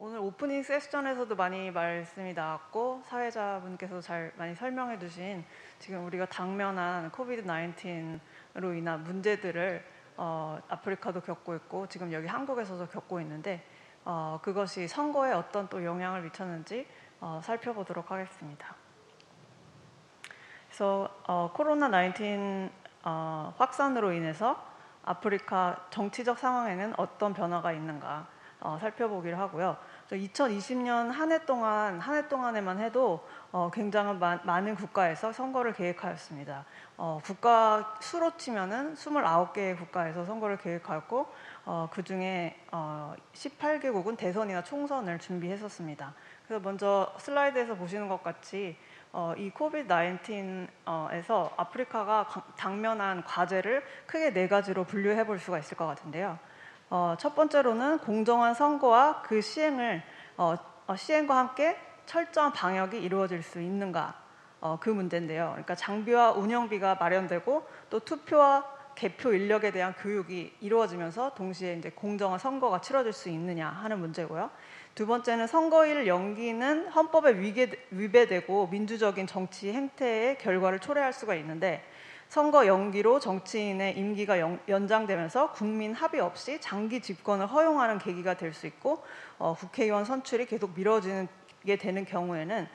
오늘 오프닝 세션에서도 많이 말씀이 나왔고 사회자분께서 많이 설명해 주신 지금 우리가 당면한 코비드 19으로 인한 문제들을 아프리카도 겪고 있고 지금 여기 한국에서도 겪고 있는데 그것이 선거에 어떤 또 영향을 미쳤는지 살펴보도록 하겠습니다. 그래서 코로나 19 확산으로 인해서 아프리카 정치적 상황에는 어떤 변화가 있는가 살펴보기를 하고요. 2020년 한 해 동안에만 해도 굉장히 많은 국가에서 선거를 계획하였습니다. 국가 수로 치면은 29개의 국가에서 선거를 계획하였고 그 중에 18개국은 대선이나 총선을 준비했었습니다. 그래서 먼저 슬라이드에서 보시는 것 같이 이 코비드 19에서 아프리카가 당면한 과제를 크게 4가지로 분류해 볼 수가 있을 것 같은데요. 첫 번째로는 공정한 선거와 그 시행과 함께 철저한 방역이 이루어질 수 있는가 그 문제인데요. 그러니까 장비와 운영비가 마련되고 또 투표와 개표 인력에 대한 교육이 이루어지면서 동시에 이제 공정한 선거가 치러질 수 있느냐 하는 문제고요. 두 번째는 선거일 연기는 헌법에 위배되고 민주적인 정치 행태의 결과를 초래할 수가 있는데 선거 연기로 정치인의 임기가 연장되면서 국민 합의 없이 장기 집권을 허용하는 계기가 될 수 있고 국회의원 선출이 계속 미뤄지게 되는 경우에는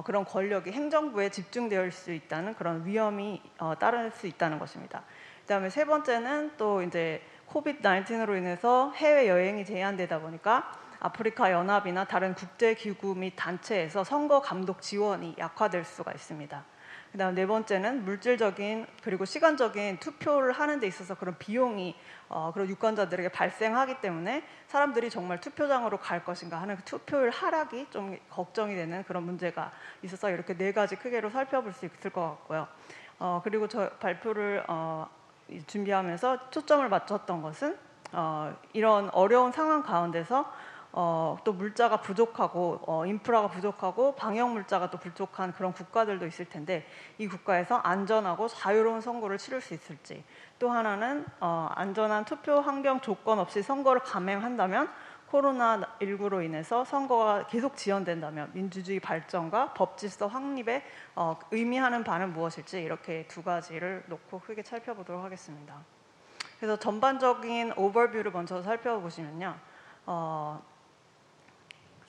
그런 권력이 행정부에 집중될 수 있다는 그런 위험이 따를 수 있다는 것입니다. 그다음에 세 번째는 또 이제 코비드 19으로 인해서 해외 여행이 제한되다 보니까 아프리카 연합이나 다른 국제 기구 및 단체에서 선거 감독 지원이 약화될 수가 있습니다. 그다음 네 번째는 물질적인 그리고 시간적인 투표를 하는 데 있어서 그런 비용이 그런 유권자들에게 발생하기 때문에 사람들이 정말 투표장으로 갈 것인가 하는 투표율 하락이 좀 걱정이 되는 그런 문제가 있어서 이렇게 4가지 크게로 살펴볼 수 있을 것 같고요. 그리고 저 발표를 준비하면서 초점을 맞췄던 것은 이런 어려운 상황 가운데서 또 물자가 부족하고 인프라가 부족하고 방역 물자가 또 부족한 그런 국가들도 있을 텐데 이 국가에서 안전하고 자유로운 선거를 치를 수 있을지, 또 하나는 안전한 투표 환경 조건 없이 선거를 감행한다면 코로나19로 인해서 선거가 계속 지연된다면 민주주의 발전과 법 질서 확립에 의미하는 바는 무엇일지, 이렇게 2가지를 놓고 크게 살펴보도록 하겠습니다. 그래서 전반적인 오버뷰를 먼저 살펴보시면요.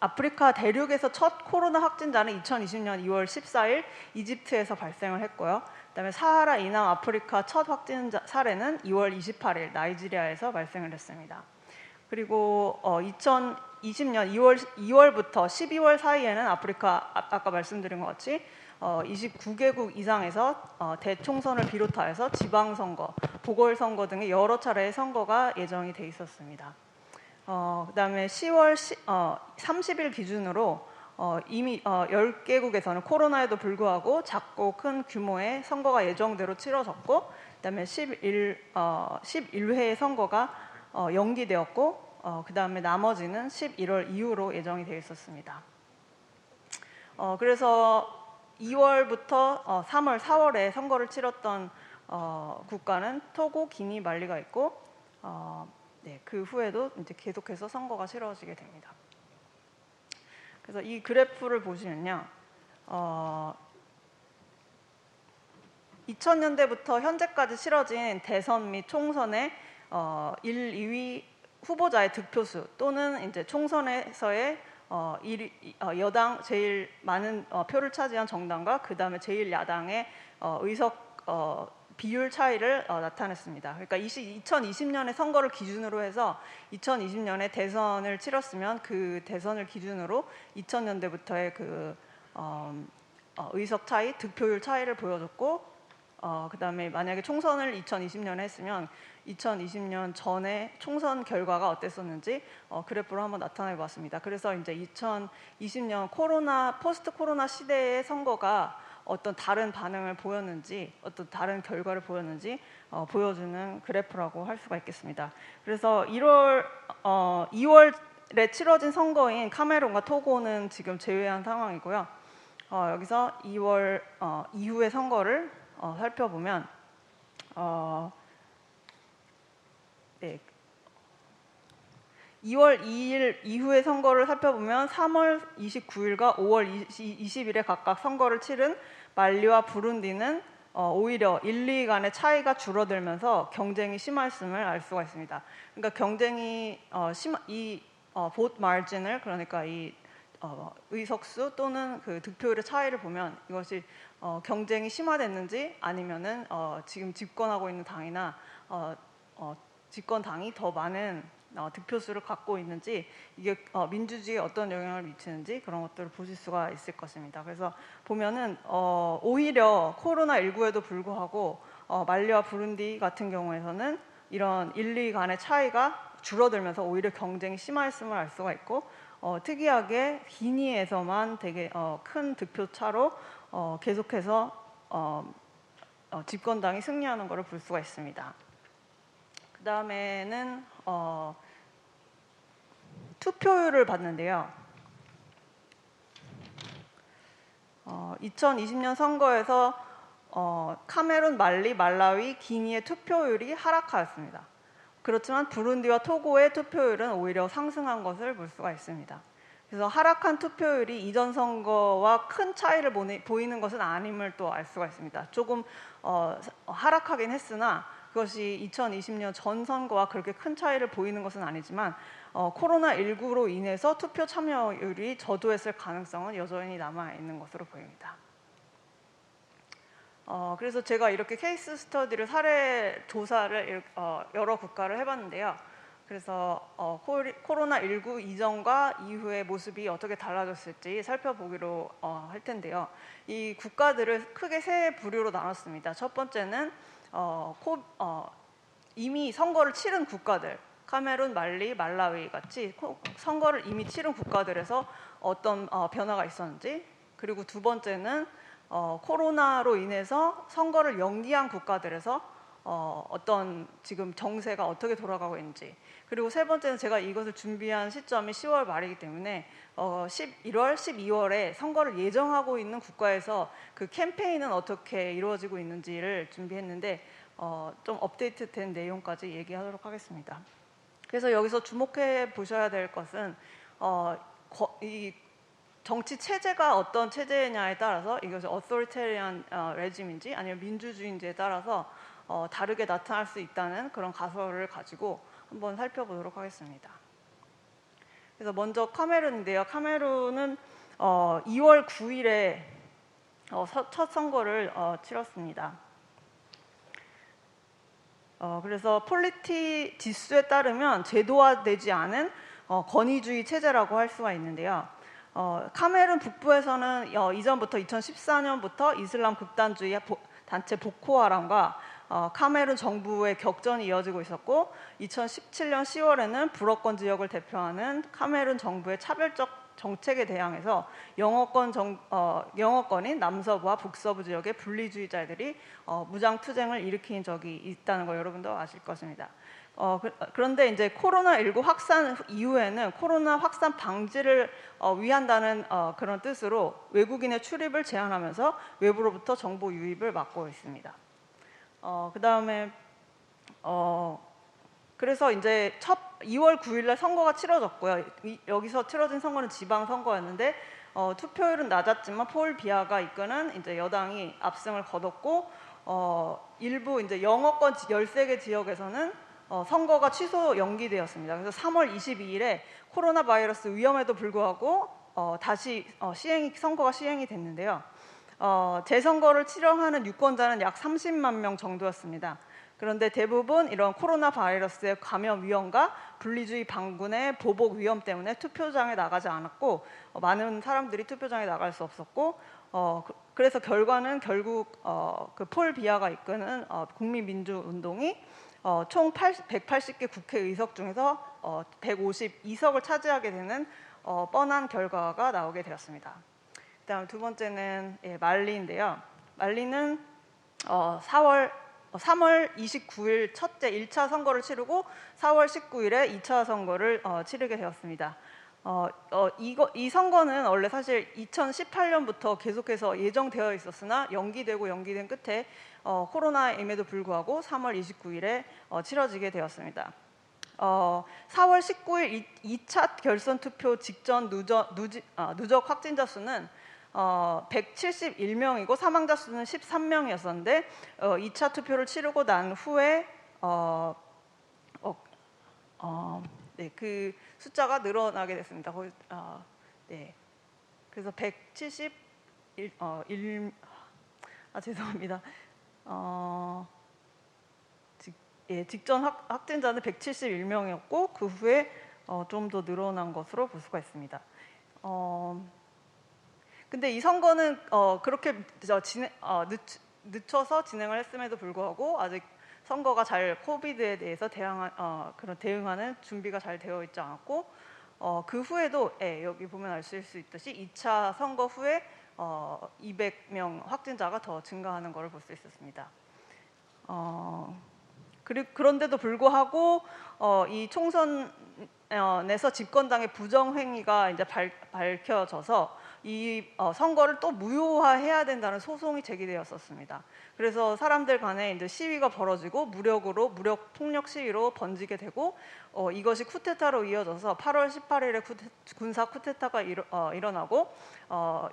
아프리카 대륙에서 첫 코로나 확진자는 2020년 2월 14일 이집트에서 발생을 했고요. 그다음에 사하라 이남 아프리카 첫 확진자 사례는 2월 28일 나이지리아에서 발생을 했습니다. 그리고 2020년 2월부터 12월 사이에는 아프리카 아까 말씀드린 것 같이 29개국 이상에서 대총선을 비롯하여서 지방선거, 보궐선거 등의 여러 차례의 선거가 예정이 돼 있었습니다. 그다음에 10월 30일 기준으로 이미 10개국에서는 코로나에도 불구하고 작고 큰 규모의 선거가 예정대로 치러졌고, 그다음에 11회의 선거가 연기되었고, 그다음에 나머지는 11월 이후로 예정이 되어 있었습니다. 그래서 2월부터 3월, 4월에 선거를 치렀던 국가는 토고, 기니, 말리가 있고 그 후에도 이제 계속해서 선거가 치러지게 됩니다. 그래서 이 그래프를 보시면요, 2000년대부터 현재까지 치러진 대선 및 총선의 1, 2위 후보자의 득표수 또는 이제 총선에서의 여당 제일 많은 표를 차지한 정당과 그 다음에 제일 야당의 의석 비율 차이를 나타냈습니다. 그러니까 2020년의 선거를 기준으로 해서 2020년에 대선을 치렀으면 그 대선을 기준으로 2000년대부터의 그 의석 차이, 득표율 차이를 보여줬고, 그 다음에 만약에 총선을 2020년에 했으면 2020년 전에 총선 결과가 어땠었는지 그래프로 한번 나타내 봤습니다. 그래서 이제 2020년 포스트 코로나 시대의 선거가 어떤 다른 반응을 보였는지, 어떤 다른 결과를 보였는지 보여주는 그래프라고 할 수가 있겠습니다. 그래서 2월에 치러진 선거인 카메룬과 토고는 지금 제외한 상황이고요. 여기서 2월 이후의 선거를 살펴보면 2월 2일 이후의 선거를 살펴보면 3월 29일과 5월 20일에 각각 선거를 치른 말리와 부룬디는 오히려 1, 2위 간의 차이가 줄어들면서 경쟁이 심했음을 알 수가 있습니다. 그러니까 경쟁이 vote margin을, 그러니까 이 의석수 또는 그 득표율의 차이를 보면 이것이 경쟁이 심화됐는지 아니면은 지금 집권하고 있는 당이나 집권당이 더 많은 득표수를 갖고 있는지, 이게 민주주의에 어떤 영향을 미치는지 그런 것들을 보실 수가 있을 것입니다. 그래서 보면은 오히려 코로나19에도 불구하고 말리와 부룬디 같은 경우에서는 이런 1, 2위 간의 차이가 줄어들면서 오히려 경쟁이 심화했음을 알 수가 있고, 특이하게 기니에서만 되게 큰 득표 차로 계속해서 집권당이 승리하는 것을 볼 수가 있습니다. 그 다음에는 투표율을 봤는데요. 2020년 선거에서 카메룬, 말리, 말라위, 기니의 투표율이 하락하였습니다. 그렇지만 부룬디와 토고의 투표율은 오히려 상승한 것을 볼 수가 있습니다. 그래서 하락한 투표율이 이전 선거와 큰 차이를 보이는 것은 아님을 또 알 수가 있습니다. 조금 하락하긴 했으나 그것이 2020년 전 선거와 그렇게 큰 차이를 보이는 것은 아니지만 코로나19로 인해서 투표 참여율이 저조했을 가능성은 여전히 남아있는 것으로 보입니다. 그래서 제가 이렇게 케이스 스터디를, 사례 조사를 여러 국가를 해봤는데요. 그래서 코로나19 이전과 이후의 모습이 어떻게 달라졌을지 살펴보기로 할 텐데요. 이 국가들을 크게 세 부류로 나눴습니다. 첫 번째는 이미 선거를 치른 국가들, 카메룬, 말리, 말라위 같이 선거를 이미 치른 국가들에서 어떤 변화가 있었는지, 그리고 두 번째는 코로나로 인해서 선거를 연기한 국가들에서 어떤 지금 정세가 어떻게 돌아가고 있는지, 그리고 세 번째는 제가 이것을 준비한 시점이 10월 말이기 때문에 11월, 12월에 선거를 예정하고 있는 국가에서 그 캠페인은 어떻게 이루어지고 있는지를 준비했는데 좀 업데이트된 내용까지 얘기하도록 하겠습니다. 그래서 여기서 주목해 보셔야 될 것은 이 정치 체제가 어떤 체제냐에 따라서 이것이 어소리테리안 레짐인지 아니면 민주주의인지에 따라서 다르게 나타날 수 있다는 그런 가설을 가지고 한번 살펴보도록 하겠습니다. 그래서 먼저 카메룬인데요. 카메룬은 2월 9일에 첫 선거를 치렀습니다. 그래서 폴리티 지수에 따르면 제도화되지 않은 권위주의 체제라고 할 수가 있는데요. 카메룬 북부에서는 이전부터 2014년부터 이슬람 극단주의 단체 보코하람과 카메룬 정부의 격전이 이어지고 있었고, 2017년 10월에는 불어권 지역을 대표하는 카메룬 정부의 차별적 정책에 대항해서 영어권인 남서부와 북서부 지역의 분리주의자들이 무장 투쟁을 일으킨 적이 있다는 걸 여러분도 아실 것입니다. 그런데 이제 코로나19 확산 이후에는 코로나 확산 방지를 위한다는 그런 뜻으로 외국인의 출입을 제한하면서 외부로부터 정보 유입을 막고 있습니다. 그 다음에 그래서 이제 2월 9일날 선거가 치러졌고요. 여기서 치러진 선거는 지방 선거였는데 투표율은 낮았지만 폴 비아가 이끄는 이제 여당이 압승을 거뒀고, 일부 이제 영어권 13개 지역에서는 선거가 취소 연기되었습니다. 그래서 3월 22일에 코로나 바이러스 위험에도 불구하고 다시 선거가 시행이 됐는데요. 재선거를 치러하는 유권자는 약 30만 명 정도였습니다. 그런데 대부분 이런 코로나 바이러스의 감염 위험과 분리주의 반군의 보복 위험 때문에 투표장에 나가지 않았고, 많은 사람들이 투표장에 나갈 수 없었고, 그래서 결과는 결국 그 폴 비아가 이끄는 국민민주운동이 총 180개 국회의석 중에서 152석을 차지하게 되는 뻔한 결과가 나오게 되었습니다. 그다음 두 번째는 말리인데요. 말리는 3월 29일 첫째 1차 선거를 치르고 4월 19일에 2차 선거를 치르게 되었습니다. 이 선거는 원래 사실 2018년부터 계속해서 예정되어 있었으나 연기된 끝에 코로나임에도 불구하고 3월 29일에 치러지게 되었습니다. 4월 19일 2차 결선 투표 직전 누적 확진자 수는 171명이고 사망자 수는 13명이었었는데 2차 투표를 치르고 난 후에 네, 그 숫자가 늘어나게 됐습니다. 네. 그래서 죄송합니다. 직전 확진자는 171명이었고 그 후에 좀 더 늘어난 것으로 볼 수가 있습니다. 근데 이 선거는 그렇게 늦춰서 진행을 했음에도 불구하고 아직 선거가 잘 코비드에 대해서 대응하는 준비가 잘 되어 있지 않았고 그 후에도 여기 보면 알 수 있듯이 2차 선거 후에 200명 확진자가 더 증가하는 것을 볼 수 있었습니다. 그런데도 불구하고 이 총선에서 집권당의 부정행위가 이제 밝혀져서 이 선거를 또 무효화해야 된다는 소송이 제기되었었습니다. 그래서 사람들 간에 이제 시위가 벌어지고 무력 폭력 시위로 번지게 되고 이것이 쿠데타로 이어져서 8월 18일에 군사 쿠데타가 일어나고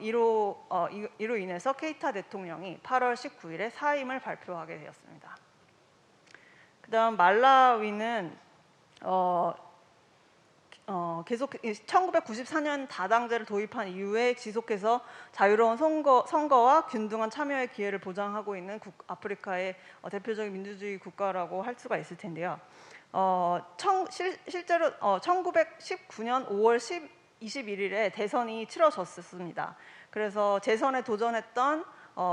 이로 인해서 케이타 대통령이 8월 19일에 사임을 발표하게 되었습니다. 그다음 말라위는 계속 1994년 다당제를 도입한 이후에 지속해서 자유로운 선거와 균등한 참여의 기회를 보장하고 있는 아프리카의 대표적인 민주주의 국가라고 할 수가 있을 텐데요. 실제로 1919년 5월 21일에 대선이 치러졌습니다. 그래서 재선에 도전했던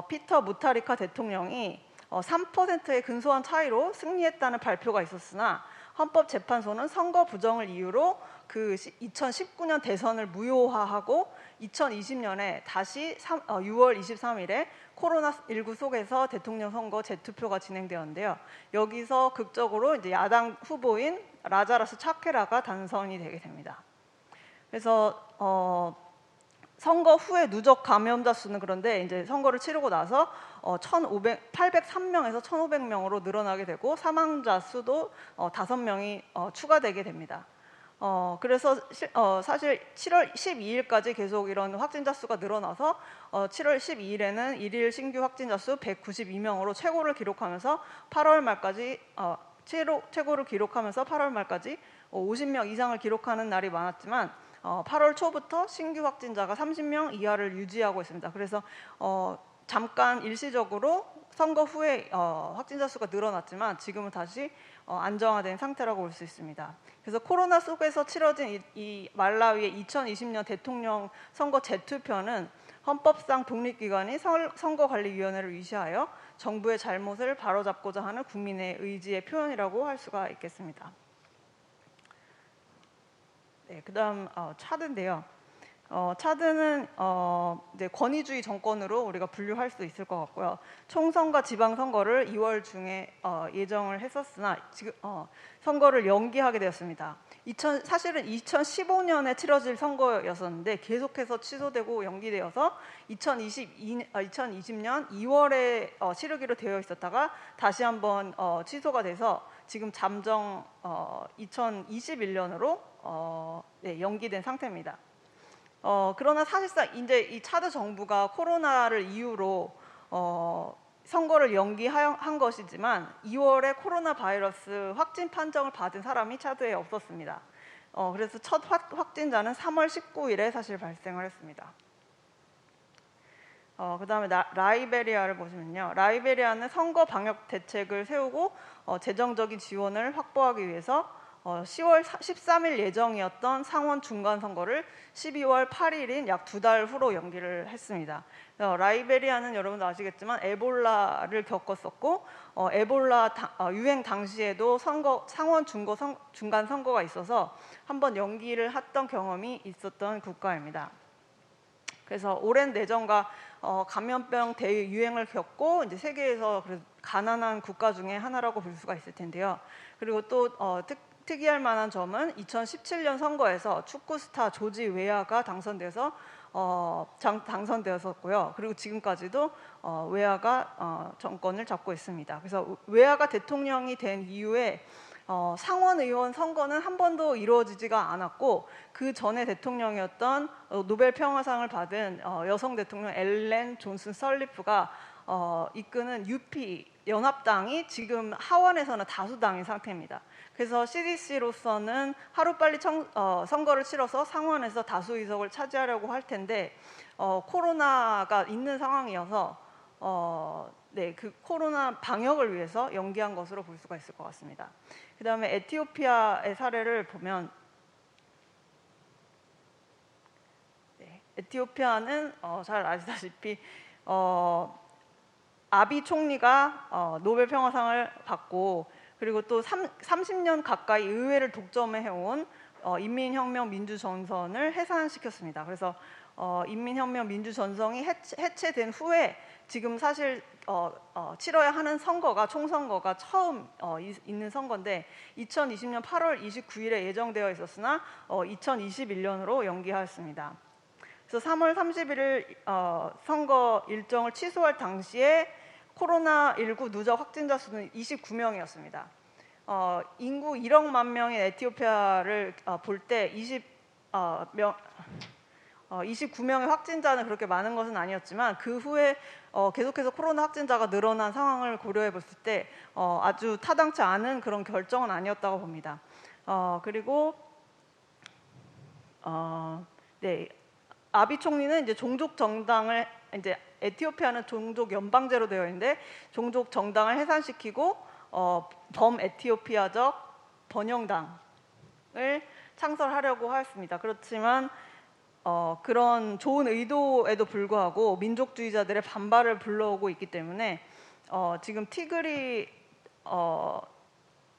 피터 무타리카 대통령이 3%의 근소한 차이로 승리했다는 발표가 있었으나 헌법재판소는 선거 부정을 이유로 그 2019년 대선을 무효화하고 2020년에 다시 6월 23일에 코로나19 속에서 대통령 선거 재투표가 진행되었는데요. 여기서 극적으로 이제 야당 후보인 라자라스 차케라가 당선이 되게 됩니다. 그래서 선거 후에 누적 감염자 수는 그런데 이제 선거를 치르고 나서 803명에서 1,500명으로 늘어나게 되고 사망자 수도 5명이 추가되게 됩니다. 그래서 사실 7월 12일까지 계속 이런 확진자 수가 늘어나서 7월 12일에는 일일 신규 확진자 수 192명으로 최고를 기록하면서 8월 말까지 50명 이상을 기록하는 날이 많았지만 8월 초부터 신규 확진자가 30명 이하를 유지하고 있습니다. 그래서 잠깐 일시적으로 선거 후에 확진자 수가 늘어났지만 지금은 다시 안정화된 상태라고 볼 수 있습니다. 그래서 코로나 속에서 치러진 이 말라위의 2020년 대통령 선거 재투표는 헌법상 독립기관인 선거관리위원회를 위시하여 정부의 잘못을 바로잡고자 하는 국민의 의지의 표현이라고 할 수가 있겠습니다. 네, 그다음 차드인데요. 차드는 이제 권위주의 정권으로 우리가 분류할 수 있을 것 같고요. 총선과 지방선거를 2월 중에 예정을 했었으나 지금 선거를 연기하게 되었습니다. 사실은 2015년에 치러질 선거였었는데 계속해서 취소되고 연기되어서 2020년 2월에 치르기로 되어 있었다가 다시 한번 취소가 돼서 지금 잠정 2021년으로 연기된 상태입니다. 그러나 사실상 이제 이 차드 정부가 코로나를 이유로 선거를 연기한 것이지만 2월에 코로나 바이러스 확진 판정을 받은 사람이 차드에 없었습니다. 그래서 첫 확진자는 3월 19일에 사실 발생을 했습니다. 그다음에 라이베리아를 보시면요. 라이베리아는 선거 방역 대책을 세우고 재정적인 지원을 확보하기 위해서 10월 13일 예정이었던 상원 중간 선거를 12월 8일인 약 2달 후로 연기를 했습니다. 라이베리아는 여러분도 아시겠지만 에볼라를 겪었었고 에볼라 유행 당시에도 상원 중간 선거가 있어서 한번 연기를 했던 경험이 있었던 국가입니다. 그래서 오랜 내전과 감염병 대유행을 겪고 이제 세계에서 가난한 국가 중에 하나라고 볼 수가 있을 텐데요. 그리고 또 특이할 만한 점은 2017년 선거에서 축구 스타 조지 웨아가 당선되었었고요. 그리고 지금까지도 웨아가 정권을 잡고 있습니다. 그래서 웨아가 대통령이 된 이후에 상원 의원 선거는 한 번도 이루어지지가 않았고 그 전에 대통령이었던 노벨 평화상을 받은 여성 대통령 엘렌 존슨 설리프가 이끄는 UP 연합당이 지금 하원에서는 다수당인 상태입니다. 그래서 CDC로서는 하루빨리 선거를 치러서 상원에서 다수 의석을 차지하려고 할 텐데 코로나가 있는 상황이어서 네, 그 코로나 방역을 위해서 연기한 것으로 볼 수가 있을 것 같습니다. 그 다음에 에티오피아의 사례를 보면 네, 에티오피아는 잘 아시다시피 아비 총리가 노벨 평화상을 받고 그리고 또 30년 가까이 의회를 독점해온 인민혁명 민주전선을 해산시켰습니다. 그래서 인민혁명 민주전선이 해체된 후에 지금 사실 치러야 하는 선거가 총선거가 처음 있는 선거인데 2020년 8월 29일에 예정되어 있었으나 2021년으로 연기하였습니다. 그래서 3월 31일 선거 일정을 취소할 당시에 코로나19 누적 확진자 수는 29명이었습니다. 인구 1억만 명인 에티오피아를 볼 때 29명의 확진자는 그렇게 많은 것은 아니었지만 그 후에 계속해서 코로나 확진자가 늘어난 상황을 고려해 봤을 때 아주 타당치 않은 그런 결정은 아니었다고 봅니다. 그리고 네, 아비 총리는 이제 종족 정당을 이제 에티오피아는 종족 연방제로 되어 있는데 종족 정당을 해산시키고 범 에티오피아적 번영당을 창설하려고 하였습니다. 그렇지만 그런 좋은 의도에도 불구하고 민족주의자들의 반발을 불러오고 있기 때문에 지금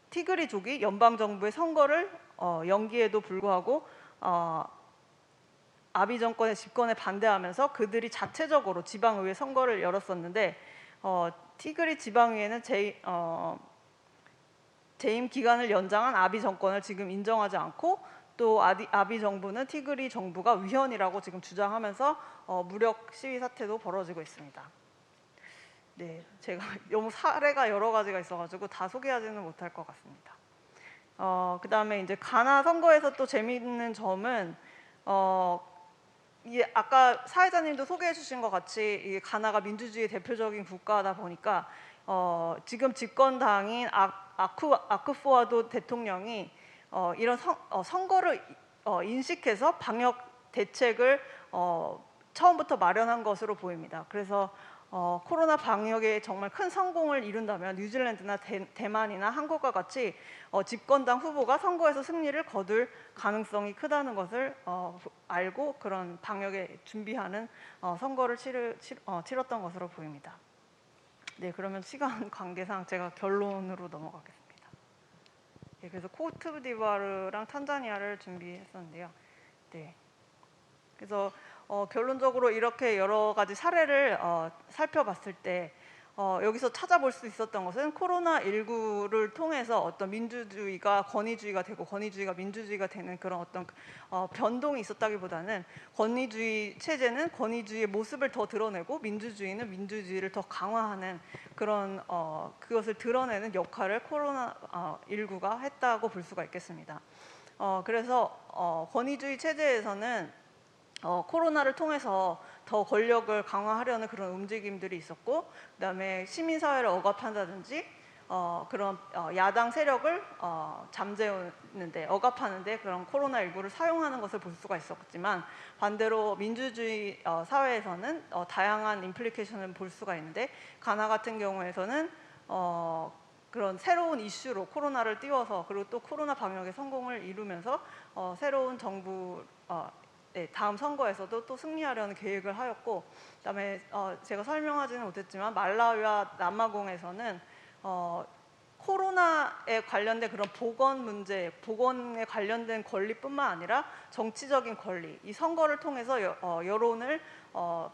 티그리족이 연방 정부의 선거를 연기에도 불구하고 아비 정권의 집권에 반대하면서 그들이 자체적으로 지방의회 선거를 열었었는데 티그리 지방의회는 재임 기간을 연장한 아비 정권을 지금 인정하지 않고 또 아비 정부는 티그리 정부가 위헌이라고 지금 주장하면서 무력 시위 사태도 벌어지고 있습니다. 네, 제가 너무 사례가 여러 가지가 있어가지고 다 소개하지는 못할 것 같습니다. 그 다음에 이제 가나 선거에서 또 재미있는 점은 이게 아까 사회자님도 소개해 주신 것 같이 이게 가나가 민주주의의 대표적인 국가다 보니까 지금 집권당인 아쿠포아도 대통령이 이런 선거를 인식해서 방역 대책을 처음부터 마련한 것으로 보입니다. 그래서 코로나 방역에 정말 큰 성공을 이룬다면 뉴질랜드나 대만이나 한국과 같이 집권당 후보가 선거에서 승리를 거둘 가능성이 크다는 것을 알고 그런 방역에 준비하는 선거를 치렀던 것으로 보입니다. 네, 그러면 시간 관계상 제가 결론으로 넘어가겠습니다. 네, 그래서 코트디부아르랑 탄자니아를 준비했었는데요. 네, 그래서 결론적으로 이렇게 여러 가지 사례를 살펴봤을 때 여기서 찾아볼 수 있었던 것은 코로나19를 통해서 어떤 민주주의가 권위주의가 되고 권위주의가 민주주의가 되는 그런 어떤 변동이 있었다기보다는 권위주의 체제는 권위주의의 모습을 더 드러내고 민주주의는 민주주의를 더 강화하는 그런 그것을 드러내는 역할을 코로나19가 했다고 볼 수가 있겠습니다. 그래서 권위주의 체제에서는 코로나를 통해서 더 권력을 강화하려는 그런 움직임들이 있었고 그다음에 시민사회를 억압한다든지 그런 야당 세력을 잠재우는데 억압하는데 그런 코로나19를 사용하는 것을 볼 수가 있었지만 반대로 민주주의 사회에서는 다양한 임플리케이션을 볼 수가 있는데 가나 같은 경우에서는 그런 새로운 이슈로 코로나를 띄워서 그리고 또 코로나 방역에 성공을 이루면서 새로운 정부 네, 다음 선거에서도 또 승리하려는 계획을 하였고 그다음에 제가 설명하지는 못했지만 말라위와 남아공에서는 코로나에 관련된 그런 보건 문제, 보건에 관련된 권리뿐만 아니라 정치적인 권리, 이 선거를 통해서 여론을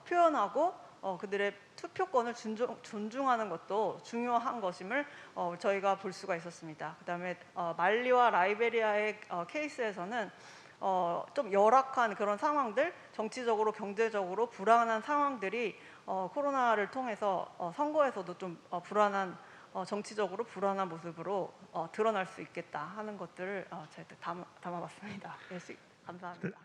표현하고 그들의 투표권을 존중하는 것도 중요한 것임을 저희가 볼 수가 있었습니다. 그다음에 말리와 라이베리아의 케이스에서는 좀 열악한 그런 상황들, 정치적으로 경제적으로 불안한 상황들이 코로나를 통해서 선거에서도 좀 불안한 정치적으로 불안한 모습으로 드러날 수 있겠다 하는 것들을 저희들 담아봤습니다. 예, 감사합니다.